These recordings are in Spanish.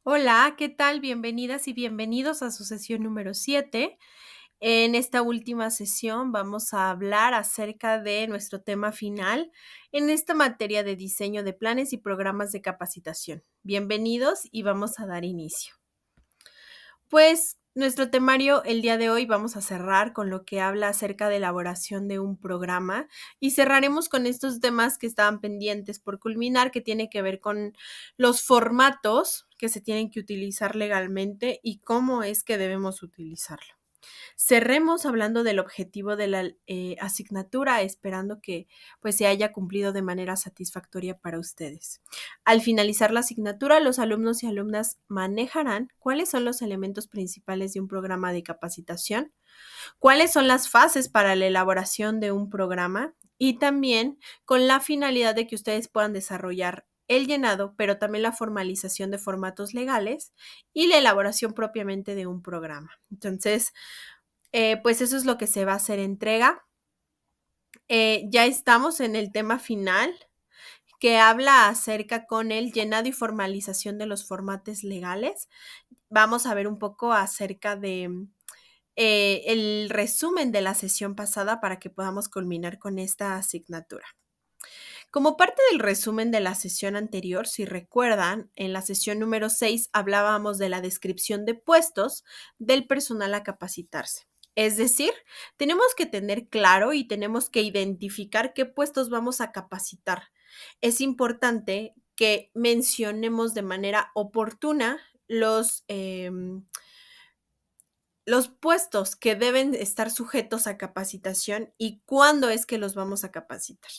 Hola, ¿qué tal? Bienvenidas y bienvenidos a su sesión número 7. En esta última sesión vamos a hablar acerca de nuestro tema final en esta materia de diseño de planes y programas de capacitación. Bienvenidos y vamos a dar inicio. Pues nuestro temario el día de hoy vamos a cerrar con lo que habla acerca de elaboración de un programa y cerraremos con estos temas que estaban pendientes por culminar, que tiene que ver con los formatos que se tienen que utilizar legalmente y cómo es que debemos utilizarlo. Cerremos hablando del objetivo de la asignatura, esperando que pues se haya cumplido de manera satisfactoria para ustedes. Al finalizar la asignatura, los alumnos y alumnas manejarán cuáles son los elementos principales de un programa de capacitación, cuáles son las fases para la elaboración de un programa y también con la finalidad de que ustedes puedan desarrollar el llenado, pero también la formalización de formatos legales y la elaboración propiamente de un programa. Entonces, pues eso es lo que se va a hacer entrega. Ya estamos en el tema final que habla acerca con el llenado y formalización de los formatos legales. Vamos a ver un poco acerca de el resumen de la sesión pasada para que podamos culminar con esta asignatura. Como parte del resumen de la sesión anterior, si recuerdan, en la sesión número 6 hablábamos de la descripción de puestos del personal a capacitarse. Es decir, tenemos que tener claro y tenemos que identificar qué puestos vamos a capacitar. Es importante que mencionemos de manera oportuna los puestos que deben estar sujetos a capacitación y cuándo es que los vamos a capacitar.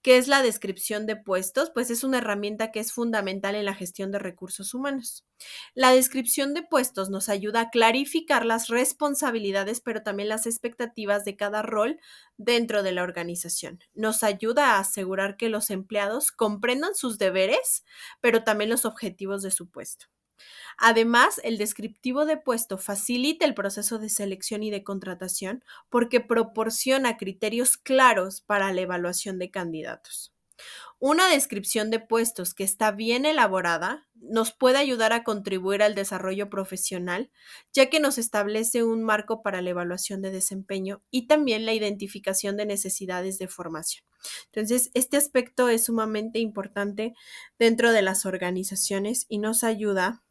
¿Qué es la descripción de puestos? Pues es una herramienta que es fundamental en la gestión de recursos humanos. La descripción de puestos nos ayuda a clarificar las responsabilidades, pero también las expectativas de cada rol dentro de la organización. Nos ayuda a asegurar que los empleados comprendan sus deberes, pero también los objetivos de su puesto. Además, el descriptivo de puesto facilita el proceso de selección y de contratación porque proporciona criterios claros para la evaluación de candidatos. Una descripción de puestos que está bien elaborada nos puede ayudar a contribuir al desarrollo profesional, ya que nos establece un marco para la evaluación de desempeño y también la identificación de necesidades de formación. Entonces, este aspecto es sumamente importante dentro de las organizaciones y nos ayuda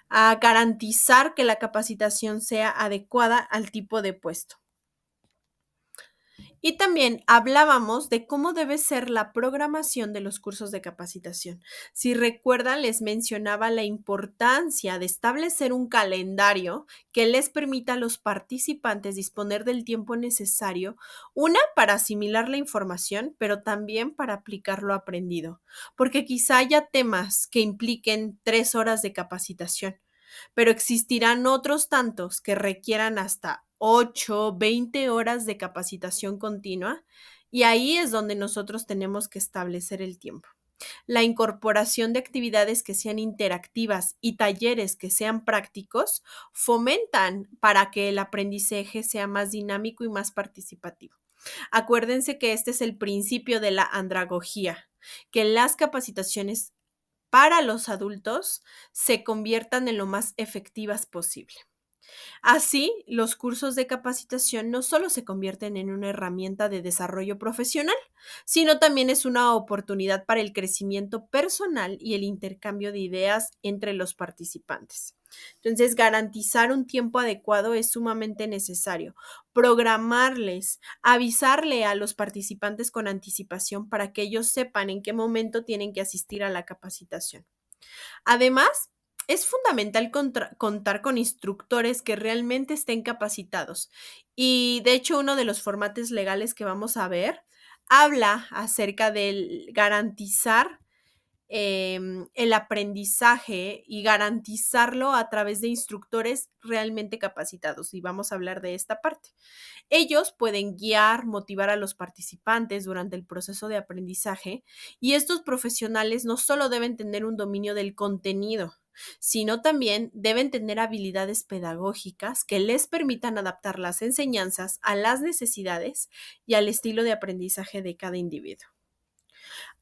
a garantizar que la capacitación sea adecuada al tipo de puesto. Y también hablábamos de cómo debe ser la programación de los cursos de capacitación. Si recuerdan, les mencionaba la importancia de establecer un calendario que les permita a los participantes disponer del tiempo necesario, una para asimilar la información, pero también para aplicar lo aprendido, porque quizá haya temas que impliquen 3 horas de capacitación, pero existirán otros tantos que requieran hasta 8, 20 horas de capacitación continua y ahí es donde nosotros tenemos que establecer el tiempo. La incorporación de actividades que sean interactivas y talleres que sean prácticos fomentan para que el aprendizaje sea más dinámico y más participativo. Acuérdense que este es el principio de la andragogía, que las capacitaciones para los adultos se conviertan en lo más efectivas posible. Así, los cursos de capacitación no solo se convierten en una herramienta de desarrollo profesional, sino también es una oportunidad para el crecimiento personal y el intercambio de ideas entre los participantes. Entonces, garantizar un tiempo adecuado es sumamente necesario. Programarles, avisarle a los participantes con anticipación para que ellos sepan en qué momento tienen que asistir a la capacitación. Además, es fundamental contar con instructores que realmente estén capacitados. Y de hecho, uno de los formatos legales que vamos a ver habla acerca del garantizar el aprendizaje y garantizarlo a través de instructores realmente capacitados. Y vamos a hablar de esta parte. Ellos pueden guiar, motivar a los participantes durante el proceso de aprendizaje y estos profesionales no solo deben tener un dominio del contenido, sino también deben tener habilidades pedagógicas que les permitan adaptar las enseñanzas a las necesidades y al estilo de aprendizaje de cada individuo.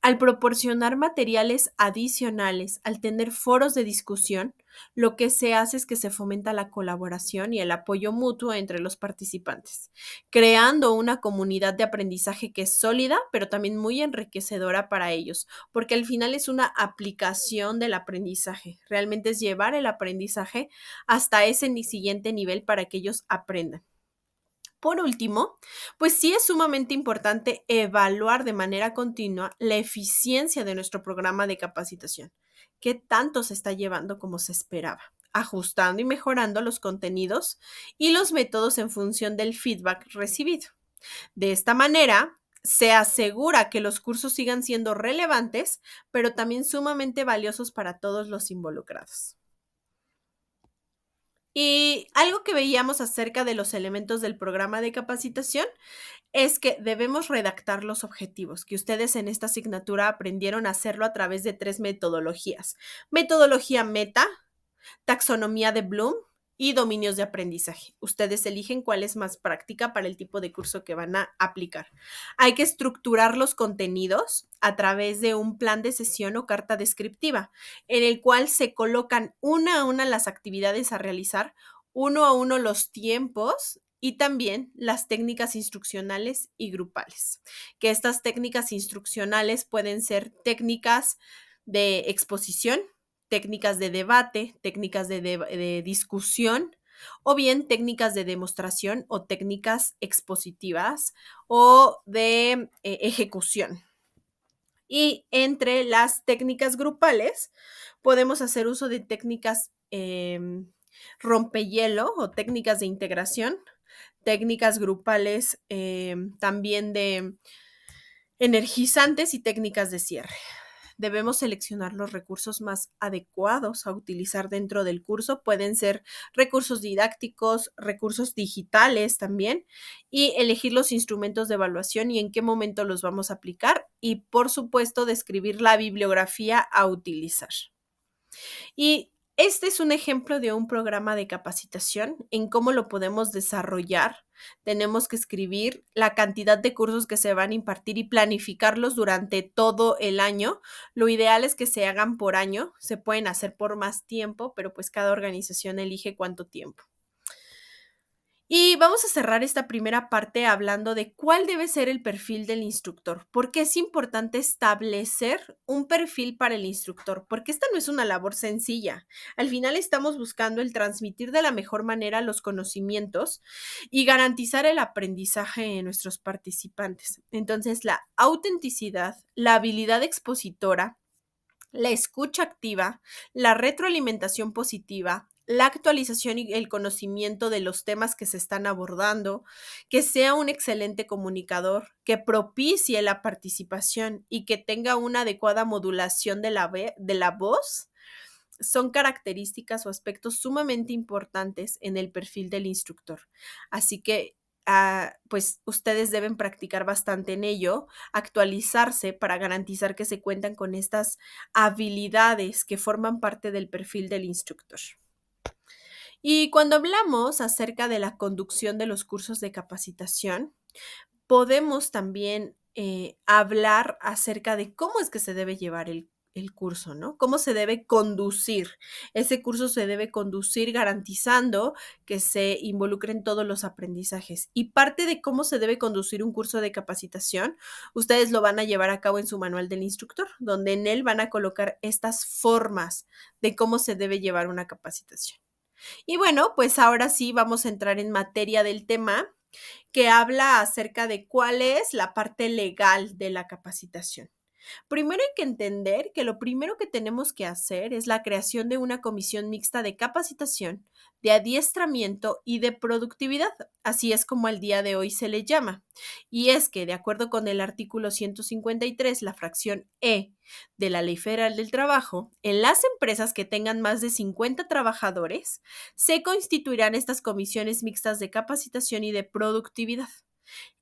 Al proporcionar materiales adicionales, al tener foros de discusión, lo que se hace es que se fomenta la colaboración y el apoyo mutuo entre los participantes, creando una comunidad de aprendizaje que es sólida, pero también muy enriquecedora para ellos, porque al final es una aplicación del aprendizaje. Realmente es llevar el aprendizaje hasta ese siguiente nivel para que ellos aprendan. Por último, pues sí es sumamente importante evaluar de manera continua la eficiencia de nuestro programa de capacitación. ¿Qué tanto se está llevando como se esperaba? Ajustando y mejorando los contenidos y los métodos en función del feedback recibido. De esta manera, se asegura que los cursos sigan siendo relevantes, pero también sumamente valiosos para todos los involucrados. Y algo que veíamos acerca de los elementos del programa de capacitación es que debemos redactar los objetivos, que ustedes en esta asignatura aprendieron a hacerlo a través de 3 metodologías. Metodología meta, taxonomía de Bloom y dominios de aprendizaje. Ustedes eligen cuál es más práctica para el tipo de curso que van a aplicar. Hay que estructurar los contenidos a través de un plan de sesión o carta descriptiva, en el cual se colocan una a una las actividades a realizar, uno a uno los tiempos y también las técnicas instruccionales y grupales, que estas técnicas instruccionales pueden ser técnicas de exposición, técnicas de debate, técnicas de discusión, o bien técnicas de demostración o técnicas expositivas o de ejecución. Y entre las técnicas grupales podemos hacer uso de técnicas rompehielo o técnicas de integración, técnicas grupales también de energizantes y técnicas de cierre. Debemos seleccionar los recursos más adecuados a utilizar dentro del curso. Pueden ser recursos didácticos, recursos digitales también, y elegir los instrumentos de evaluación y en qué momento los vamos a aplicar. Y, por supuesto, describir la bibliografía a utilizar. Y este es un ejemplo de un programa de capacitación en cómo lo podemos desarrollar. Tenemos que escribir la cantidad de cursos que se van a impartir y planificarlos durante todo el año. Lo ideal es que se hagan por año, se pueden hacer por más tiempo, pero pues cada organización elige cuánto tiempo. Y vamos a cerrar esta primera parte hablando de cuál debe ser el perfil del instructor. ¿Por qué es importante establecer un perfil para el instructor? Porque esta no es una labor sencilla. Al final estamos buscando el transmitir de la mejor manera los conocimientos y garantizar el aprendizaje en nuestros participantes. Entonces, la autenticidad, la habilidad expositora, la escucha activa, la retroalimentación positiva, la actualización y el conocimiento de los temas que se están abordando, que sea un excelente comunicador, que propicie la participación y que tenga una adecuada modulación de la voz, son características o aspectos sumamente importantes en el perfil del instructor. Así que pues ustedes deben practicar bastante en ello, actualizarse para garantizar que se cuentan con estas habilidades que forman parte del perfil del instructor. Y cuando hablamos acerca de la conducción de los cursos de capacitación, podemos también hablar acerca de cómo es que se debe llevar el curso, ¿no? Cómo se debe conducir. Ese curso se debe conducir garantizando que se involucren todos los aprendizajes. Y parte de cómo se debe conducir un curso de capacitación, ustedes lo van a llevar a cabo en su manual del instructor, donde en él van a colocar estas formas de cómo se debe llevar una capacitación. Y bueno, pues ahora sí vamos a entrar en materia del tema que habla acerca de cuál es la parte legal de la capacitación. Primero hay que entender que lo primero que tenemos que hacer es la creación de una comisión mixta de capacitación, de adiestramiento y de productividad. Así es como al día de hoy se le llama. Y es que, de acuerdo con el artículo 153, la fracción E de la Ley Federal del Trabajo, en las empresas que tengan más de 50 trabajadores, se constituirán estas comisiones mixtas de capacitación y de productividad.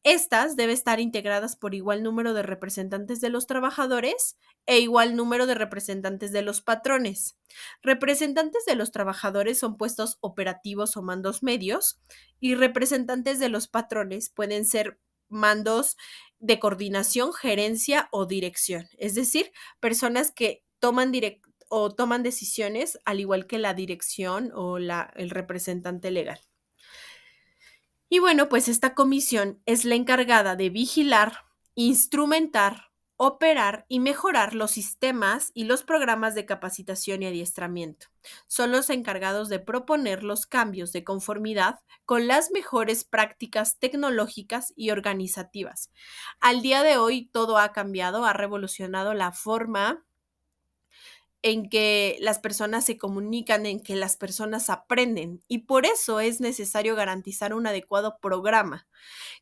Estas deben estar integradas por igual número de representantes de los trabajadores e igual número de representantes de los patrones. Representantes de los trabajadores son puestos operativos o mandos medios y representantes de los patrones pueden ser mandos de coordinación, gerencia o dirección. Es decir, personas que toman decisiones al igual que la dirección o el representante legal. Y bueno, pues esta comisión es la encargada de vigilar, instrumentar, operar y mejorar los sistemas y los programas de capacitación y adiestramiento. Son los encargados de proponer los cambios de conformidad con las mejores prácticas tecnológicas y organizativas. Al día de hoy todo ha cambiado, ha revolucionado la forma en que las personas se comunican, en que las personas aprenden, y por eso es necesario garantizar un adecuado programa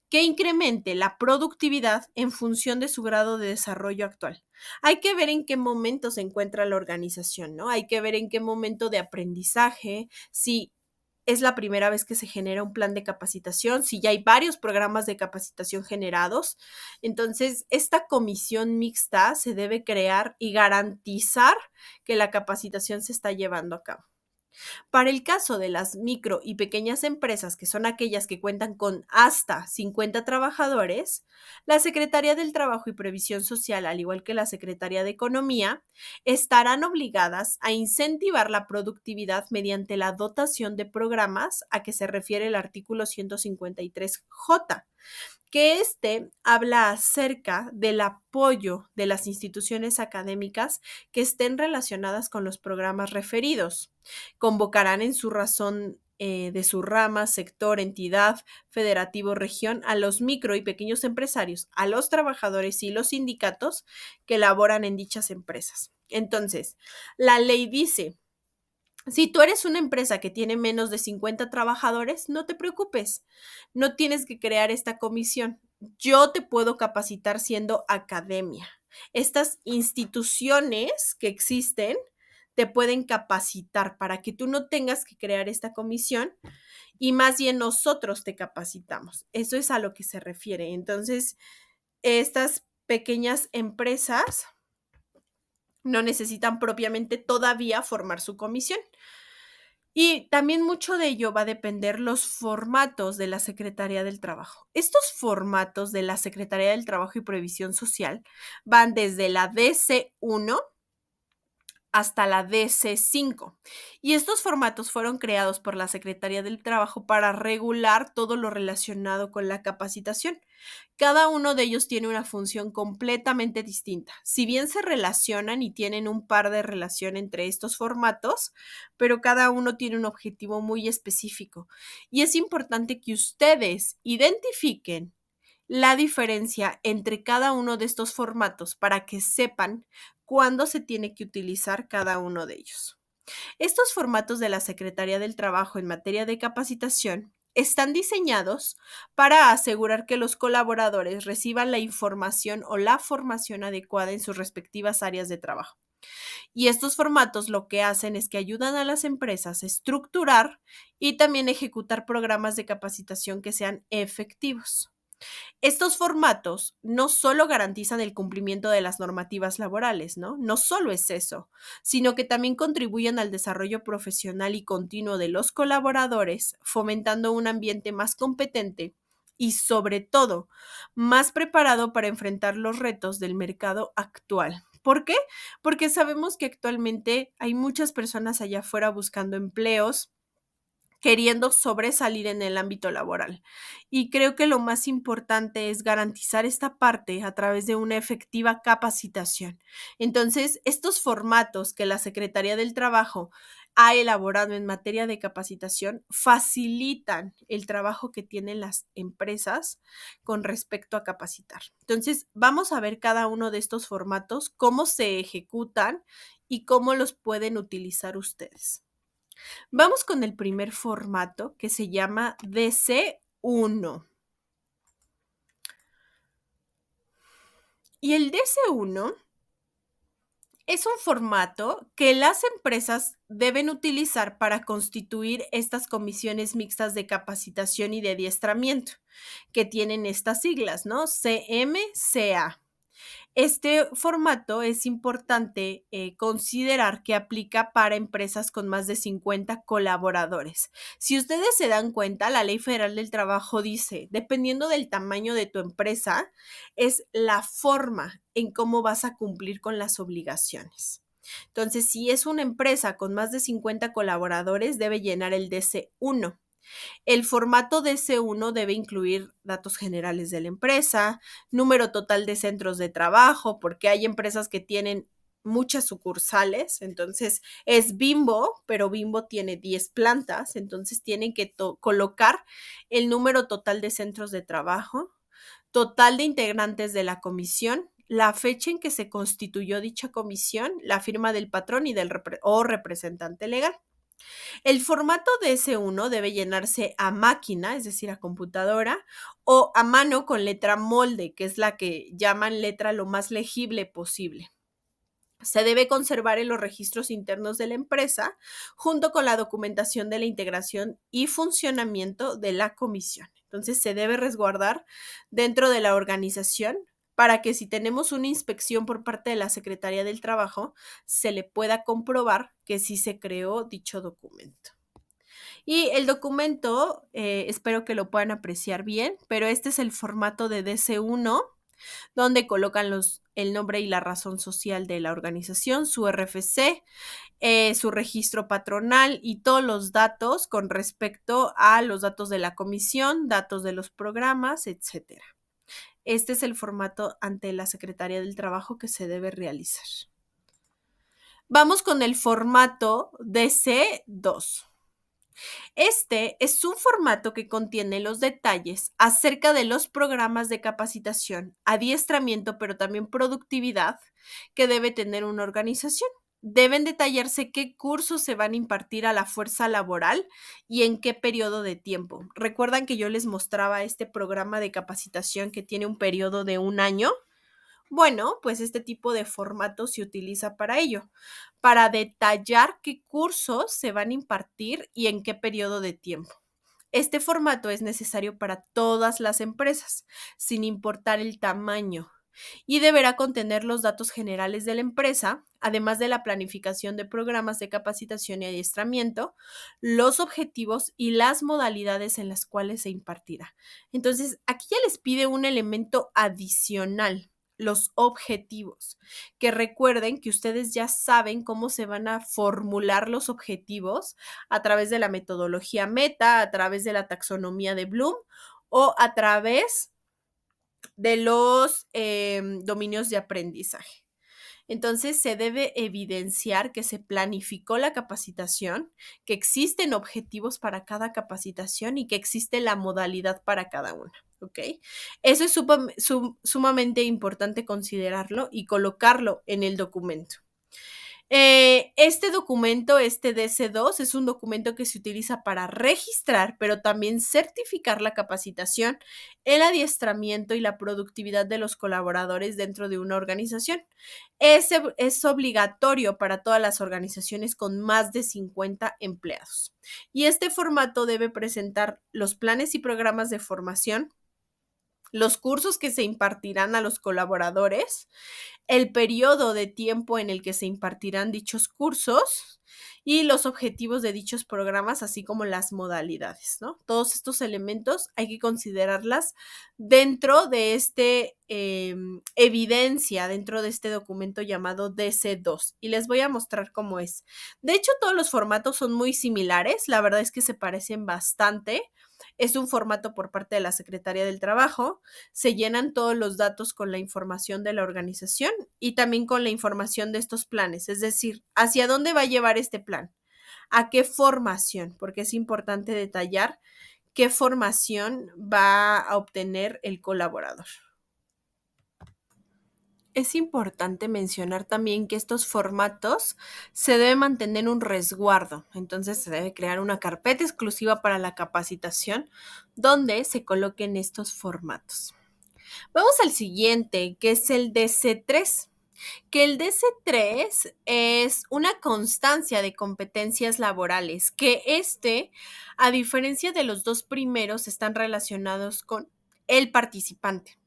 que incremente la productividad en función de su grado de desarrollo actual. Hay que ver en qué momento se encuentra la organización, ¿no? Hay que ver en qué momento de aprendizaje, si es la primera vez que se genera un plan de capacitación, si ya hay varios programas de capacitación generados. Entonces, esta comisión mixta se debe crear y garantizar que la capacitación se está llevando a cabo. Para el caso de las micro y pequeñas empresas, que son aquellas que cuentan con hasta 50 trabajadores, la Secretaría del Trabajo y Previsión Social, al igual que la Secretaría de Economía, estarán obligadas a incentivar la productividad mediante la dotación de programas a que se refiere el artículo 153J, que habla acerca del apoyo de las instituciones académicas que estén relacionadas con los programas referidos. Convocarán en su razón de su rama, sector, entidad, federativo, región, a los micro y pequeños empresarios, a los trabajadores y los sindicatos que laboran en dichas empresas. Entonces, la ley dice: si tú eres una empresa que tiene menos de 50 trabajadores, no te preocupes, no tienes que crear esta comisión. Yo te puedo capacitar siendo academia. Estas instituciones que existen te pueden capacitar para que tú no tengas que crear esta comisión y más bien nosotros te capacitamos. Eso es a lo que se refiere. Entonces, estas pequeñas empresas no necesitan propiamente todavía formar su comisión. Y también mucho de ello va a depender los formatos de la Secretaría del Trabajo. Estos formatos de la Secretaría del Trabajo y Previsión Social van desde la DC1 hasta la DC5. Y estos formatos fueron creados por la Secretaría del Trabajo para regular todo lo relacionado con la capacitación. Cada uno de ellos tiene una función completamente distinta. Si bien se relacionan y tienen un par de relación entre estos formatos, pero cada uno tiene un objetivo muy específico. Y es importante que ustedes identifiquen la diferencia entre cada uno de estos formatos para que sepan cuándo se tiene que utilizar cada uno de ellos. Estos formatos de la Secretaría del Trabajo en materia de capacitación están diseñados para asegurar que los colaboradores reciban la información o la formación adecuada en sus respectivas áreas de trabajo. Y estos formatos lo que hacen es que ayudan a las empresas a estructurar y también ejecutar programas de capacitación que sean efectivos. Estos formatos no solo garantizan el cumplimiento de las normativas laborales, ¿no? No solo es eso, sino que también contribuyen al desarrollo profesional y continuo de los colaboradores, fomentando un ambiente más competente y, sobre todo, más preparado para enfrentar los retos del mercado actual. ¿Por qué? Porque sabemos que actualmente hay muchas personas allá afuera buscando empleos, queriendo sobresalir en el ámbito laboral. Y creo que lo más importante es garantizar esta parte a través de una efectiva capacitación. Entonces, estos formatos que la Secretaría del Trabajo ha elaborado en materia de capacitación facilitan el trabajo que tienen las empresas con respecto a capacitar. Entonces, vamos a ver cada uno de estos formatos, cómo se ejecutan y cómo los pueden utilizar ustedes. Vamos con el primer formato, que se llama DC1. Y el DC1 es un formato que las empresas deben utilizar para constituir estas comisiones mixtas de capacitación y de adiestramiento, que tienen estas siglas, ¿no? CMCA. Este formato es importante considerar que aplica para empresas con más de 50 colaboradores. Si ustedes se dan cuenta, la Ley Federal del Trabajo dice, dependiendo del tamaño de tu empresa, es la forma en cómo vas a cumplir con las obligaciones. Entonces, si es una empresa con más de 50 colaboradores, debe llenar el DC-1. El formato DC-1 debe incluir datos generales de la empresa, número total de centros de trabajo, porque hay empresas que tienen muchas sucursales, entonces es Bimbo, pero Bimbo tiene 10 plantas, entonces tienen que colocar el número total de centros de trabajo, total de integrantes de la comisión, la fecha en que se constituyó dicha comisión, la firma del patrón y del representante legal. El formato DS1 debe llenarse a máquina, es decir, a computadora, o a mano con letra molde, que es la que llaman letra lo más legible posible. Se debe conservar en los registros internos de la empresa, junto con la documentación de la integración y funcionamiento de la comisión. Entonces, se debe resguardar dentro de la organización para que si tenemos una inspección por parte de la Secretaría del Trabajo, se le pueda comprobar que sí se creó dicho documento. Y el documento, espero que lo puedan apreciar bien, pero este es el formato de DC1, donde colocan el nombre y la razón social de la organización, su RFC, su registro patronal y todos los datos con respecto a los datos de la comisión, datos de los programas, etcétera. Este es el formato ante la Secretaría del Trabajo que se debe realizar. Vamos con el formato DC2. Este es un formato que contiene los detalles acerca de los programas de capacitación, adiestramiento, pero también productividad que debe tener una organización. Deben detallarse qué cursos se van a impartir a la fuerza laboral y en qué periodo de tiempo. ¿Recuerdan que yo les mostraba este programa de capacitación que tiene un periodo de 1 año? Bueno, pues este tipo de formato se utiliza para ello, para detallar qué cursos se van a impartir y en qué periodo de tiempo. Este formato es necesario para todas las empresas, sin importar el tamaño, y deberá contener los datos generales de la empresa, además de la planificación de programas de capacitación y adiestramiento, los objetivos y las modalidades en las cuales se impartirá. Entonces, aquí ya les pide un elemento adicional, los objetivos, que recuerden que ustedes ya saben cómo se van a formular los objetivos a través de la metodología Meta, a través de la taxonomía de Bloom o a través de los dominios de aprendizaje. Entonces, se debe evidenciar que se planificó la capacitación, que existen objetivos para cada capacitación y que existe la modalidad para cada una. ¿Ok? Eso es sumamente importante considerarlo y colocarlo en el documento. Este documento, este DC2, es un documento que se utiliza para registrar, pero también certificar la capacitación, el adiestramiento y la productividad de los colaboradores dentro de una organización. Es obligatorio para todas las organizaciones con más de 50 empleados. Y este formato debe presentar los planes y programas de formación, los cursos que se impartirán a los colaboradores, el periodo de tiempo en el que se impartirán dichos cursos y los objetivos de dichos programas, así como las modalidades, ¿no? Todos estos elementos hay que considerarlas dentro de evidencia, dentro de este documento llamado DC2. Y les voy a mostrar cómo es. De hecho, todos los formatos son muy similares. La verdad es que se parecen bastante. Es un formato por parte de la Secretaría del Trabajo. Se llenan todos los datos con la información de la organización y también con la información de estos planes, es decir, hacia dónde va a llevar este plan, a qué formación, porque es importante detallar qué formación va a obtener el colaborador. Es importante mencionar también que estos formatos se debe mantener un resguardo, entonces se debe crear una carpeta exclusiva para la capacitación donde se coloquen estos formatos. Vamos al siguiente, que es el DC3, que el DC3 es una constancia de competencias laborales, que a diferencia de los dos primeros, están relacionados con el participante.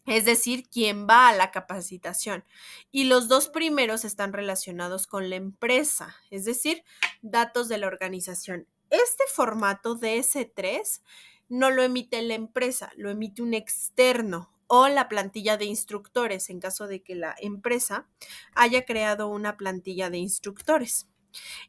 es decir, quien va a la capacitación. Y los dos primeros están relacionados con la empresa, es decir, datos de la organización. Este formato DS3 no lo emite la empresa, lo emite un externo o la plantilla de instructores en caso de que la empresa haya creado una plantilla de instructores.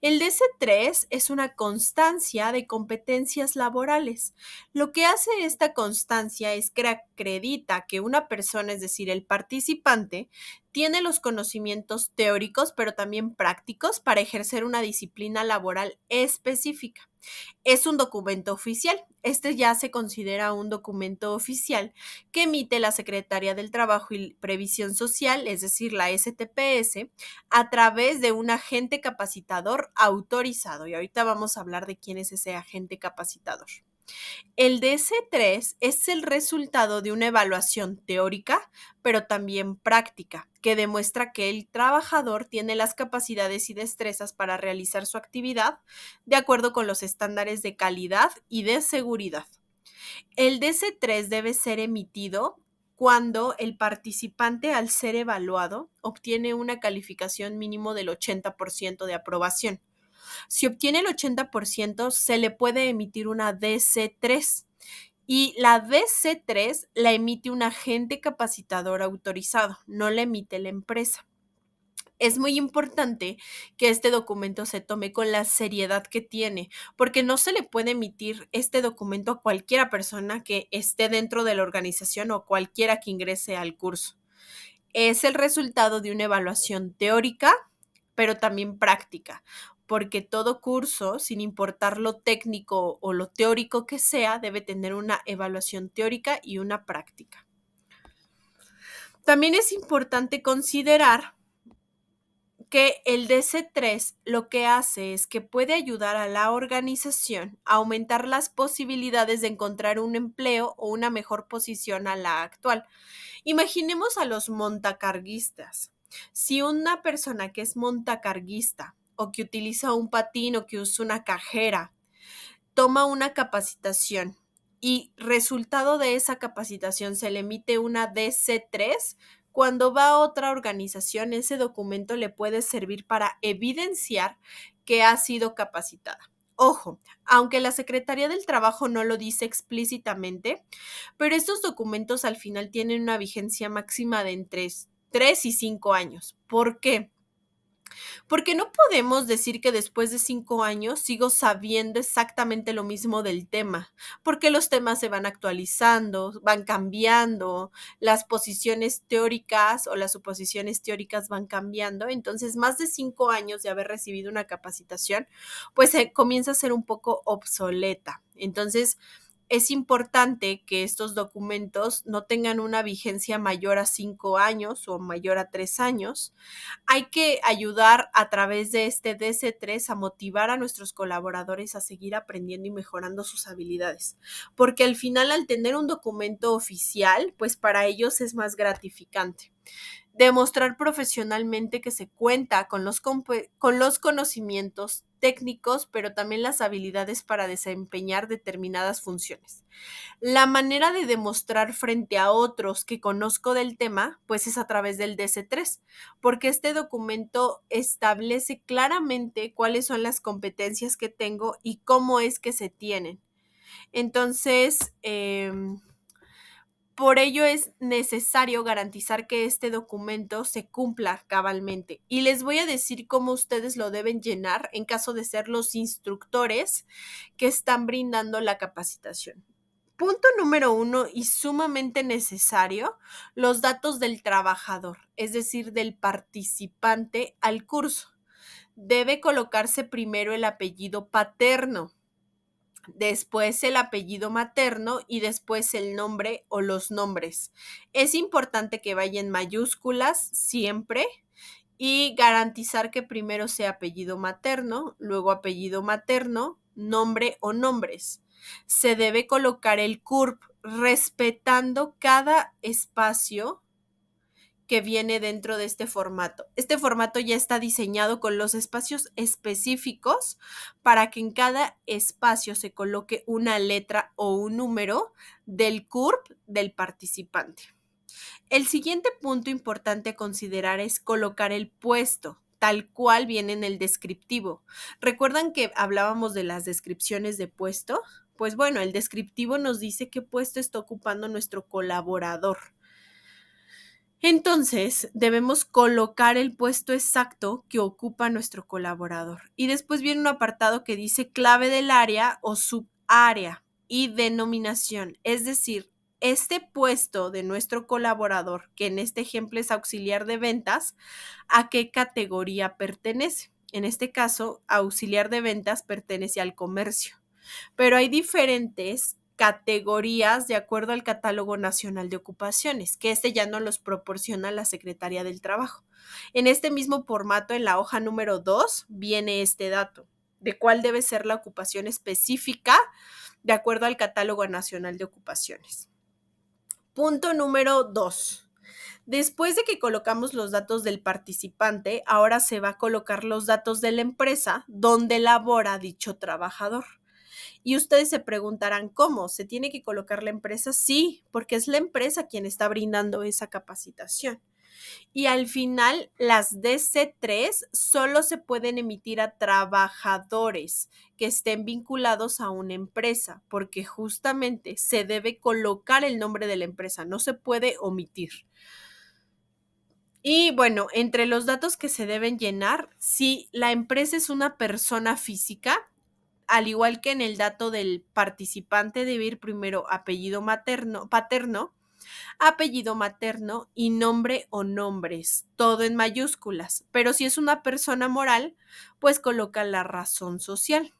El DC3 es una constancia de competencias laborales. Lo que hace esta constancia es que acredita que una persona, es decir, el participante, tiene los conocimientos teóricos, pero también prácticos para ejercer una disciplina laboral específica. Es un documento oficial. Este ya se considera un documento oficial que emite la Secretaría del Trabajo y Previsión Social, es decir, la STPS, a través de un agente capacitador autorizado. Y ahorita vamos a hablar de quién es ese agente capacitador. El DS3 es el resultado de una evaluación teórica, pero también práctica, que demuestra que el trabajador tiene las capacidades y destrezas para realizar su actividad de acuerdo con los estándares de calidad y de seguridad. El DC3 debe ser emitido cuando el participante, al ser evaluado, obtiene una calificación mínimo del 80% de aprobación. Si obtiene el 80%, se le puede emitir una DC3 y la DC3 la emite un agente capacitador autorizado, no la emite la empresa. Es muy importante que este documento se tome con la seriedad que tiene, porque no se le puede emitir este documento a cualquiera persona que esté dentro de la organización o cualquiera que ingrese al curso. Es el resultado de una evaluación teórica, pero también práctica, porque todo curso, sin importar lo técnico o lo teórico que sea, debe tener una evaluación teórica y una práctica. También es importante considerar que el DC3 lo que hace es que puede ayudar a la organización a aumentar las posibilidades de encontrar un empleo o una mejor posición a la actual. Imaginemos a los montacarguistas. Si una persona que es montacarguista o que utiliza un patín o que usa una cajera toma una capacitación y resultado de esa capacitación se le emite una DC3, cuando va a otra organización, ese documento le puede servir para evidenciar que ha sido capacitada. Ojo, aunque la Secretaría del Trabajo no lo dice explícitamente, pero estos documentos al final tienen una vigencia máxima de entre 3 y 5 años. ¿Por qué? Porque no podemos decir que después de 5 años sigo sabiendo exactamente lo mismo del tema, porque los temas se van actualizando, van cambiando, las posiciones teóricas o las suposiciones teóricas van cambiando. Entonces, más de 5 años de haber recibido una capacitación, pues comienza a ser un poco obsoleta. Entonces, es importante que estos documentos no tengan una vigencia mayor a 5 años o mayor a 3 años. Hay que ayudar a través de este DC3 a motivar a nuestros colaboradores a seguir aprendiendo y mejorando sus habilidades, porque al final, al tener un documento oficial, pues para ellos es más gratificante. Demostrar profesionalmente que se cuenta con los conocimientos técnicos, pero también las habilidades para desempeñar determinadas funciones. La manera de demostrar frente a otros que conozco del tema, pues es a través del DC3, porque este documento establece claramente cuáles son las competencias que tengo y cómo es que se tienen. Entonces, por ello es necesario garantizar que este documento se cumpla cabalmente. Y les voy a decir cómo ustedes lo deben llenar en caso de ser los instructores que están brindando la capacitación. Punto número 1 y sumamente necesario, los datos del trabajador, es decir, del participante al curso. Debe colocarse primero el apellido paterno, después el apellido materno y después el nombre o los nombres. Es importante que vaya en mayúsculas siempre y garantizar que primero sea apellido materno, luego apellido materno, nombre o nombres. Se debe colocar el CURP respetando cada espacio que viene dentro de este formato. Este formato ya está diseñado con los espacios específicos para que en cada espacio se coloque una letra o un número del CURP del participante. El siguiente punto importante a considerar es colocar el puesto, tal cual viene en el descriptivo. ¿Recuerdan que hablábamos de las descripciones de puesto? Pues bueno, el descriptivo nos dice qué puesto está ocupando nuestro colaborador. Entonces, debemos colocar el puesto exacto que ocupa nuestro colaborador. Y después viene un apartado que dice clave del área o subárea y denominación. Es decir, este puesto de nuestro colaborador, que en este ejemplo es auxiliar de ventas, ¿a qué categoría pertenece? En este caso, auxiliar de ventas pertenece al comercio, pero hay diferentes categorías de acuerdo al Catálogo Nacional de Ocupaciones, que este ya no los proporciona la Secretaría del Trabajo. En este mismo formato, en la hoja número 2, viene este dato de cuál debe ser la ocupación específica de acuerdo al Catálogo Nacional de Ocupaciones. Punto número 2. Después de que colocamos los datos del participante, ahora se va a colocar los datos de la empresa donde labora dicho trabajador. Y ustedes se preguntarán, ¿cómo? ¿Se tiene que colocar la empresa? Sí, porque es la empresa quien está brindando esa capacitación. Y al final, las DC3 solo se pueden emitir a trabajadores que estén vinculados a una empresa, porque justamente se debe colocar el nombre de la empresa, no se puede omitir. Y bueno, entre los datos que se deben llenar, si la empresa es una persona física, al igual que en el dato del participante, debe ir primero apellido paterno, apellido materno y nombre o nombres, todo en mayúsculas. Pero si es una persona moral, pues coloca la razón social.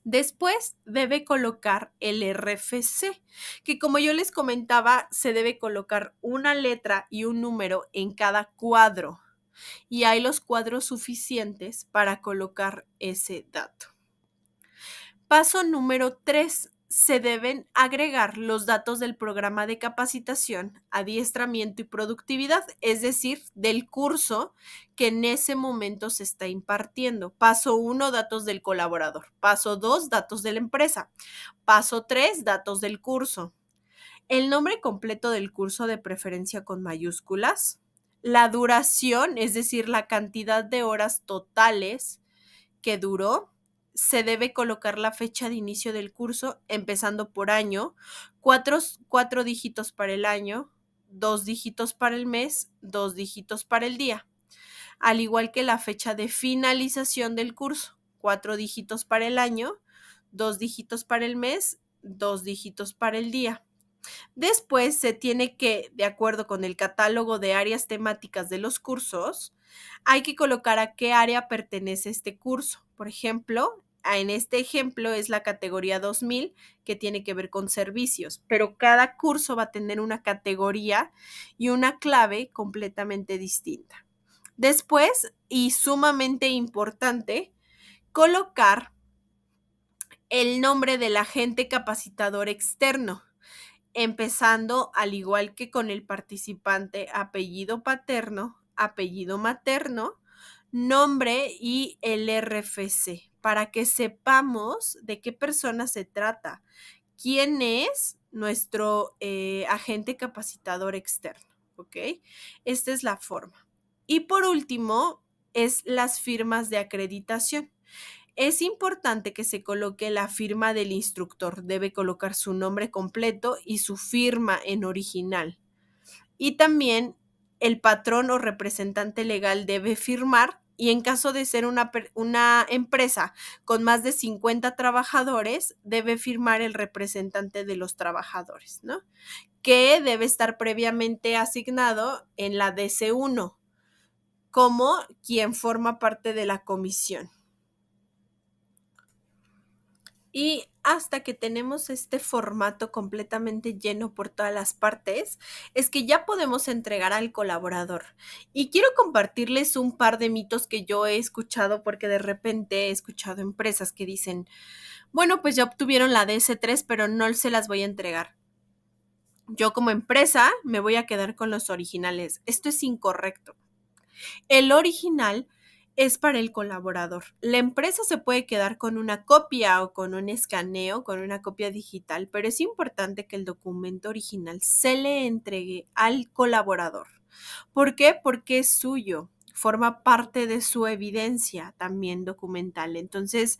Después debe colocar el RFC, que como yo les comentaba, se debe colocar una letra y un número en cada cuadro. Y hay los cuadros suficientes para colocar ese dato. Paso número 3. Se deben agregar los datos del programa de capacitación, adiestramiento y productividad, es decir, del curso que en ese momento se está impartiendo. Paso 1, datos del colaborador. Paso 2, datos de la empresa. Paso 3, datos del curso. El nombre completo del curso, de preferencia con mayúsculas. La duración, es decir, la cantidad de horas totales que duró. Se debe colocar la fecha de inicio del curso, empezando por año, cuatro dígitos para el año, 2 dígitos para el mes, 2 dígitos para el día, al igual que la fecha de finalización del curso, 4 dígitos para el año, 2 dígitos para el mes, 2 dígitos para el día. Después se tiene que, de acuerdo con el catálogo de áreas temáticas de los cursos, hay que colocar a qué área pertenece este curso. Por ejemplo, en este ejemplo es la categoría 2000, que tiene que ver con servicios, pero cada curso va a tener una categoría y una clave completamente distinta. Después, y sumamente importante, colocar el nombre del agente capacitador externo, empezando al igual que con el participante, apellido paterno, apellido materno, nombre y el RFC, para que sepamos de qué persona se trata, quién es nuestro agente capacitador externo, ¿ok? Esta es la forma. Y por último, es las firmas de acreditación. Es importante que se coloque la firma del instructor. Debe colocar su nombre completo y su firma en original. Y también el patrón o representante legal debe firmar, y en caso de ser una empresa con más de 50 trabajadores, debe firmar el representante de los trabajadores, ¿no? Que debe estar previamente asignado en la DC1 como quien forma parte de la comisión. Y hasta que tenemos este formato completamente lleno por todas las partes, es que ya podemos entregar al colaborador. Y quiero compartirles un par de mitos que yo he escuchado, porque de repente he escuchado empresas que dicen, bueno, pues ya obtuvieron la DS3, pero no se las voy a entregar. Yo como empresa me voy a quedar con los originales. Esto es incorrecto. El original es para el colaborador. La empresa se puede quedar con una copia o con un escaneo, con una copia digital, pero es importante que el documento original se le entregue al colaborador. ¿Por qué? Porque es suyo, forma parte de su evidencia también documental. Entonces,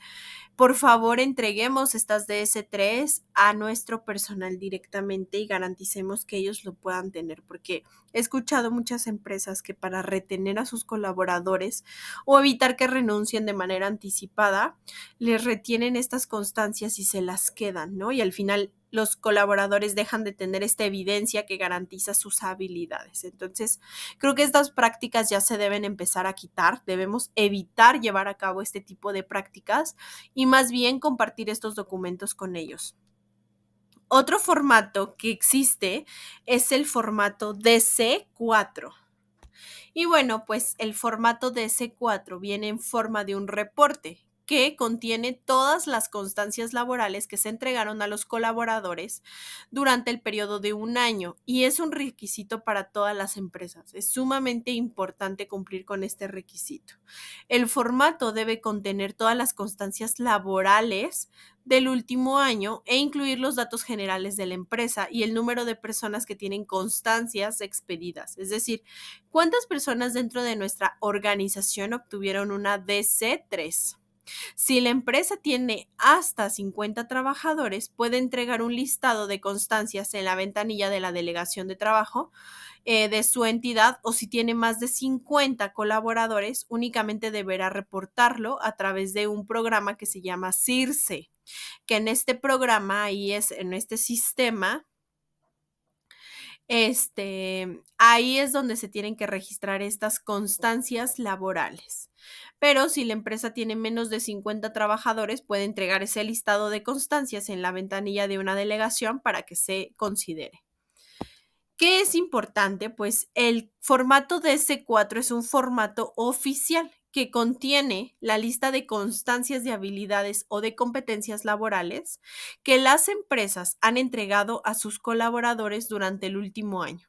por favor, entreguemos estas DS3 a nuestro personal directamente y garanticemos que ellos lo puedan tener, porque he escuchado muchas empresas que para retener a sus colaboradores o evitar que renuncien de manera anticipada, les retienen estas constancias y se las quedan, ¿no? Y al final los colaboradores dejan de tener esta evidencia que garantiza sus habilidades. Entonces, creo que estas prácticas ya se deben empezar a quitar, debemos evitar llevar a cabo este tipo de prácticas y más bien compartir estos documentos con ellos. Otro formato que existe es el formato DC4. Y bueno, pues el formato DC4 viene en forma de un reporte que contiene todas las constancias laborales que se entregaron a los colaboradores durante el periodo de un año y es un requisito para todas las empresas. Es sumamente importante cumplir con este requisito. El formato debe contener todas las constancias laborales del último año e incluir los datos generales de la empresa y el número de personas que tienen constancias expedidas. Es decir, ¿cuántas personas dentro de nuestra organización obtuvieron una DC3? Si la empresa tiene hasta 50 trabajadores, puede entregar un listado de constancias en la ventanilla de la delegación de trabajo de su entidad, o si tiene más de 50 colaboradores, únicamente deberá reportarlo a través de un programa que se llama CIRCE, que en este programa, ahí es en este sistema, ahí es donde se tienen que registrar estas constancias laborales. Pero si la empresa tiene menos de 50 trabajadores, puede entregar ese listado de constancias en la ventanilla de una delegación para que se considere. ¿Qué es importante? Pues el formato DS4 es un formato oficial que contiene la lista de constancias de habilidades o de competencias laborales que las empresas han entregado a sus colaboradores durante el último año.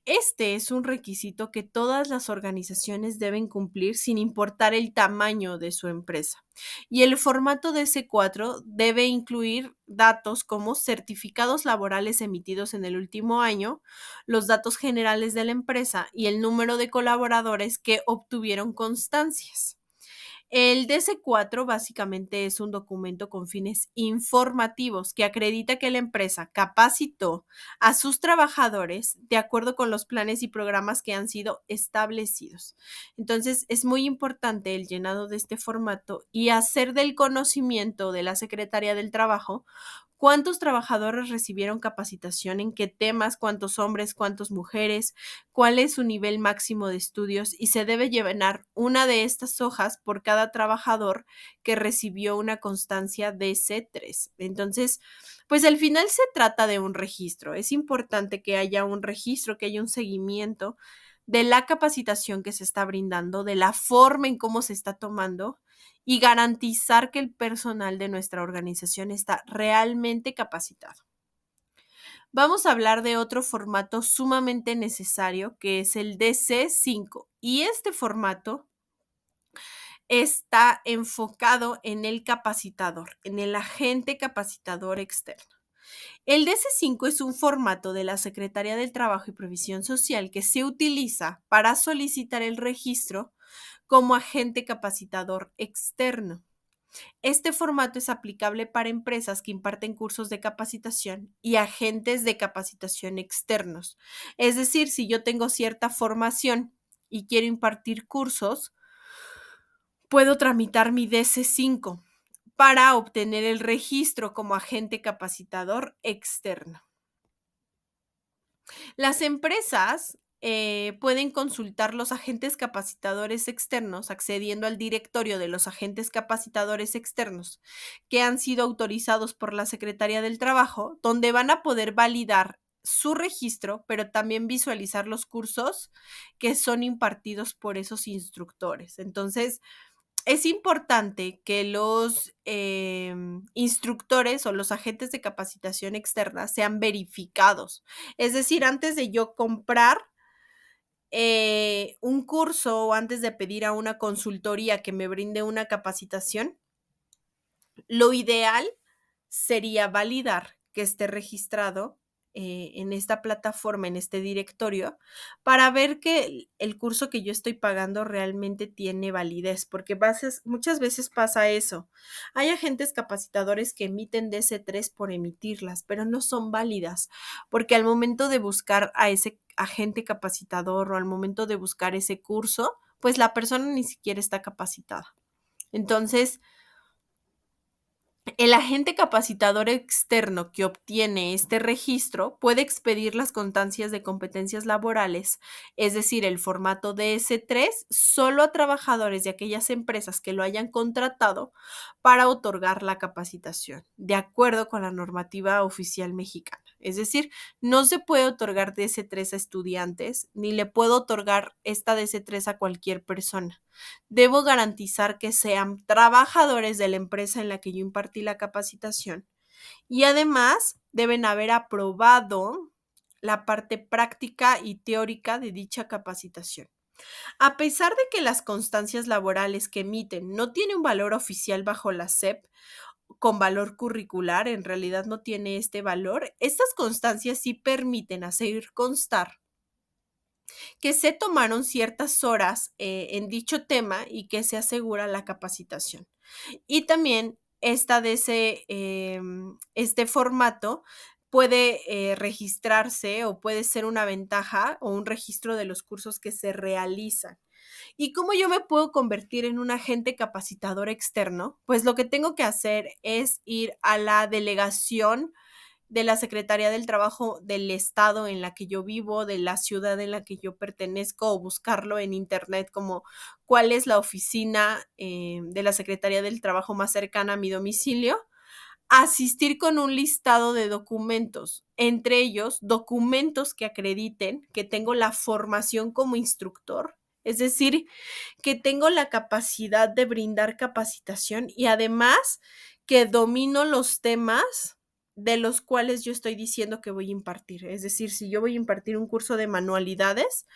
Este es un requisito que todas las organizaciones deben cumplir sin importar el tamaño de su empresa. Y el formato de S4 debe incluir datos como certificados laborales emitidos en el último año, los datos generales de la empresa y el número de colaboradores que obtuvieron constancias. El DC4 básicamente es un documento con fines informativos que acredita que la empresa capacitó a sus trabajadores de acuerdo con los planes y programas que han sido establecidos. Entonces, es muy importante el llenado de este formato y hacer del conocimiento de la Secretaría del Trabajo cuántos trabajadores recibieron capacitación, en qué temas, cuántos hombres, cuántas mujeres, cuál es su nivel máximo de estudios y se debe llenar una de estas hojas por cada trabajador que recibió una constancia de C3. Entonces, pues al final se trata de un registro. Es importante que haya un registro, que haya un seguimiento de la capacitación que se está brindando, de la forma en cómo se está tomando y garantizar que el personal de nuestra organización está realmente capacitado. Vamos a hablar de otro formato sumamente necesario que es el DC5 y este formato está enfocado en el capacitador, en el agente capacitador externo. El DC5 es un formato de la Secretaría del Trabajo y Previsión Social que se utiliza para solicitar el registro como agente capacitador externo. Este formato es aplicable para empresas que imparten cursos de capacitación y agentes de capacitación externos. Es decir, si yo tengo cierta formación y quiero impartir cursos, puedo tramitar mi DC5 para obtener el registro como agente capacitador externo. Las empresas pueden consultar los agentes capacitadores externos accediendo al directorio de los agentes capacitadores externos que han sido autorizados por la Secretaría del Trabajo, donde van a poder validar su registro, pero también visualizar los cursos que son impartidos por esos instructores. Entonces, es importante que los instructores o los agentes de capacitación externa sean verificados. Es decir, antes de yo comprar un curso o antes de pedir a una consultoría que me brinde una capacitación, lo ideal sería validar que esté registrado, en esta plataforma, en este directorio, para ver que el curso que yo estoy pagando realmente tiene validez, porque muchas veces pasa eso. Hay agentes capacitadores que emiten DS3 por emitirlas, pero no son válidas, porque al momento de buscar a ese agente capacitador o al momento de buscar ese curso, pues la persona ni siquiera está capacitada. Entonces, el agente capacitador externo que obtiene este registro puede expedir las constancias de competencias laborales, es decir, el formato DS3, solo a trabajadores de aquellas empresas que lo hayan contratado para otorgar la capacitación, de acuerdo con la normativa oficial mexicana. Es decir, no se puede otorgar DS3 a estudiantes, ni le puedo otorgar esta DS3 a cualquier persona. Debo garantizar que sean trabajadores de la empresa en la que yo impartí la capacitación y además deben haber aprobado la parte práctica y teórica de dicha capacitación. A pesar de que las constancias laborales que emiten no tienen un valor oficial bajo la SEP, con valor curricular, en realidad no tiene este valor, estas constancias sí permiten hacer constar que se tomaron ciertas horas en dicho tema y que se asegura la capacitación. Y también este formato puede registrarse o puede ser una ventaja o un registro de los cursos que se realizan. ¿Y cómo yo me puedo convertir en un agente capacitador externo? Pues lo que tengo que hacer es ir a la delegación de la Secretaría del Trabajo del estado en la que yo vivo, de la ciudad en la que yo pertenezco, o buscarlo en internet como cuál es la oficina de la Secretaría del Trabajo más cercana a mi domicilio, asistir con un listado de documentos, entre ellos documentos que acrediten que tengo la formación como instructor, es decir, que tengo la capacidad de brindar capacitación y además que domino los temas de los cuales yo estoy diciendo que voy a impartir. Es decir, si yo voy a impartir un curso de manualidades,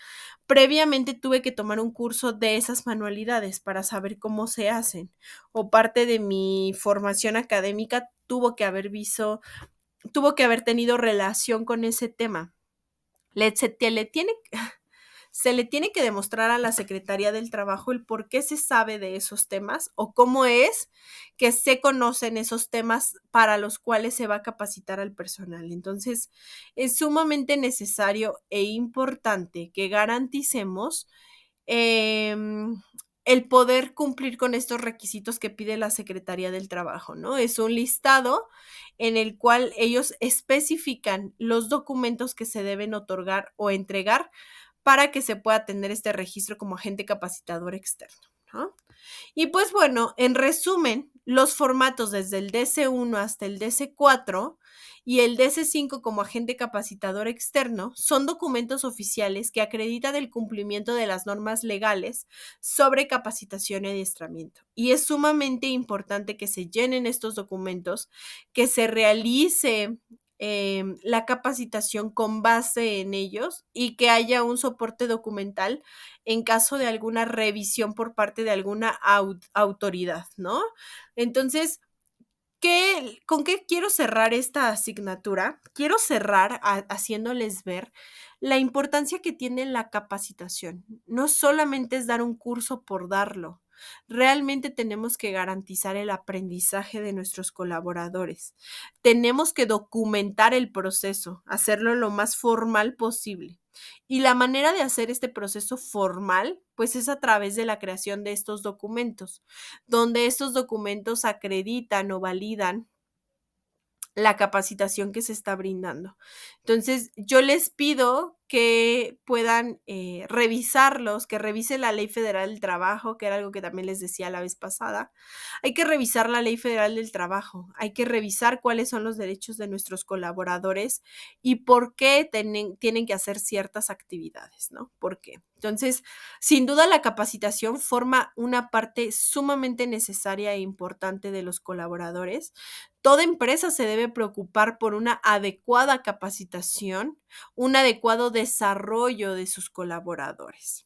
previamente tuve que tomar un curso de esas manualidades para saber cómo se hacen. O parte de mi formación académica tuvo que haber tenido relación con ese tema. Se le tiene se le tiene que demostrar a la Secretaría del Trabajo el por qué se sabe de esos temas o cómo es que se conocen esos temas para los cuales se va a capacitar al personal. Entonces, es sumamente necesario e importante que garanticemos el poder cumplir con estos requisitos que pide la Secretaría del Trabajo, ¿no? Es un listado en el cual ellos especifican los documentos que se deben otorgar o entregar para que se pueda tener este registro como agente capacitador externo, ¿no? Y pues bueno, en resumen, los formatos desde el DC1 hasta el DC4 y el DC5 como agente capacitador externo son documentos oficiales que acreditan el cumplimiento de las normas legales sobre capacitación y adiestramiento. Y es sumamente importante que se llenen estos documentos, que se realice la capacitación con base en ellos y que haya un soporte documental en caso de alguna revisión por parte de alguna autoridad, ¿no? Entonces, ¿con qué quiero cerrar esta asignatura? Quiero cerrar haciéndoles ver la importancia que tiene la capacitación. No solamente es dar un curso por darlo. Realmente tenemos que garantizar el aprendizaje de nuestros colaboradores. Tenemos que documentar el proceso, hacerlo lo más formal posible. Y la manera de hacer este proceso formal, pues es a través de la creación de estos documentos, donde estos documentos acreditan o validan la capacitación que se está brindando. Entonces, yo les pido que puedan revisarlos, que revisen la Ley Federal del Trabajo, que era algo que también les decía la vez pasada. Hay que revisar la Ley Federal del Trabajo, hay que revisar cuáles son los derechos de nuestros colaboradores y por qué tienen que hacer ciertas actividades, ¿no? ¿Por qué? Entonces, sin duda la capacitación forma una parte sumamente necesaria e importante de los colaboradores. Toda empresa se debe preocupar por una adecuada capacitación un adecuado desarrollo de sus colaboradores.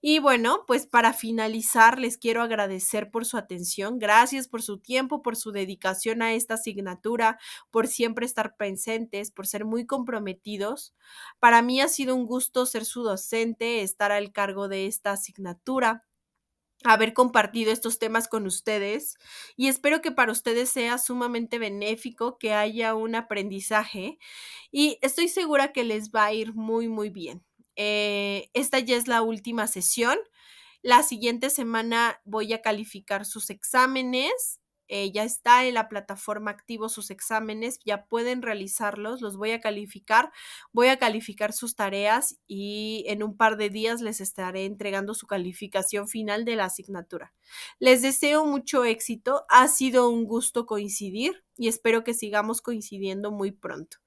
Y bueno, pues para finalizar, les quiero agradecer por su atención. Gracias por su tiempo, por su dedicación a esta asignatura, por siempre estar presentes, por ser muy comprometidos. Para mí ha sido un gusto ser su docente, estar al cargo de esta asignatura, haber compartido estos temas con ustedes y espero que para ustedes sea sumamente benéfico, que haya un aprendizaje y estoy segura que les va a ir muy, muy bien. Esta ya es la última sesión. La siguiente semana voy a calificar sus exámenes. Ya está en la plataforma activo sus exámenes, ya pueden realizarlos, los voy a calificar sus tareas y en un par de días les estaré entregando su calificación final de la asignatura. Les deseo mucho éxito, ha sido un gusto coincidir y espero que sigamos coincidiendo muy pronto.